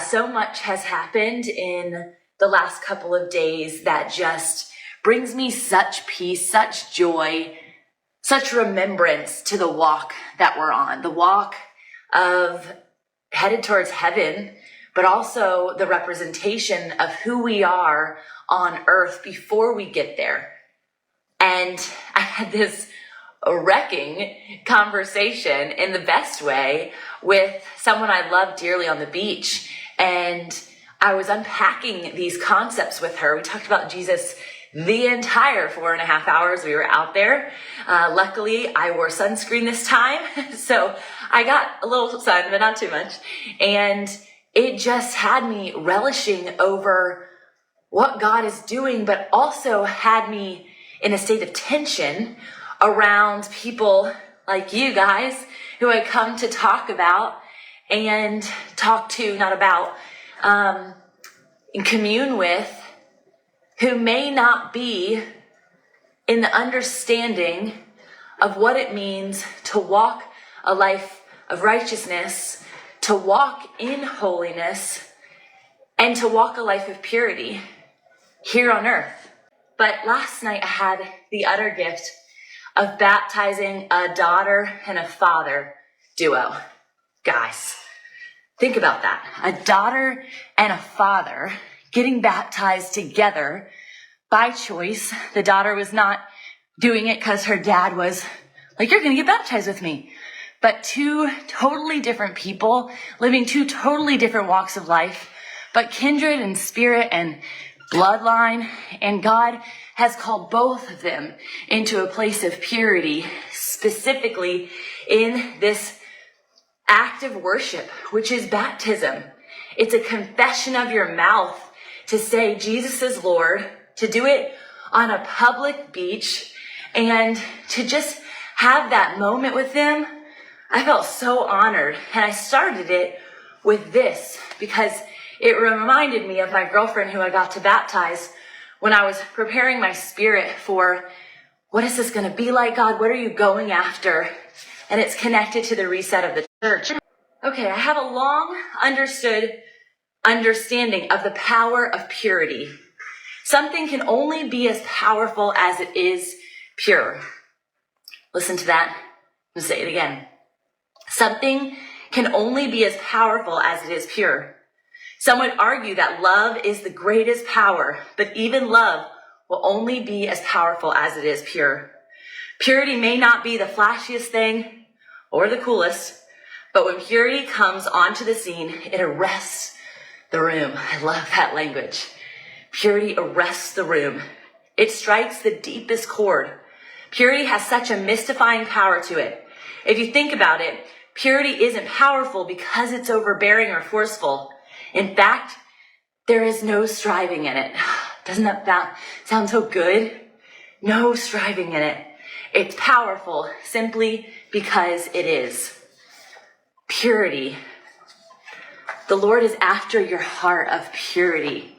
So much has happened in the last couple of days that just brings me such peace, such joy, such remembrance to the walk that we're on, the walk of headed towards heaven, but also the representation of who we are on earth before we get there. And I had this wrecking conversation in the best way with someone I love dearly on the beach. And I was unpacking these concepts with her. We talked about Jesus the entire 4.5 hours we were out there. Luckily, I wore sunscreen this time, so I got a little sun, but not too much. And it just had me relishing over what God is doing, but also had me in a state of tension around people like you guys who I come to talk about and talk to, not about, and commune with, who may not be in the understanding of what it means to walk a life of righteousness, to walk in holiness, and to walk a life of purity here on earth. But last night I had the utter gift of baptizing a daughter and a father duo. Guys, think about that. A daughter and a father getting baptized together by choice. The daughter was not doing it because her dad was like, you're going to get baptized with me. But two totally different people living two totally different walks of life, but kindred in spirit and bloodline. And God has called both of them into a place of purity, specifically in this act of worship, which is baptism. It's a confession of your mouth to say Jesus is Lord, to do it on a public beach, and to just have that moment with Him. I felt so honored, and I started it with this because it reminded me of my girlfriend who I got to baptize when I was preparing my spirit for, what is this going to be like, God? What are you going after? And it's connected to the reset of the church. Okay, I have a long understanding of the power of purity. Something can only be as powerful as it is pure. Listen to that. I'm going to say it again. Something can only be as powerful as it is pure. Some would argue that love is the greatest power, but even love will only be as powerful as it is pure. Purity may not be the flashiest thing or the coolest, but when purity comes onto the scene, it arrests the room. I love that language. Purity arrests the room. It strikes the deepest chord. Purity has such a mystifying power to it. If you think about it, purity isn't powerful because it's overbearing or forceful. In fact, there is no striving in it. Doesn't that sound so good? No striving in it. It's powerful simply because it is. Purity. The Lord is after your heart of purity.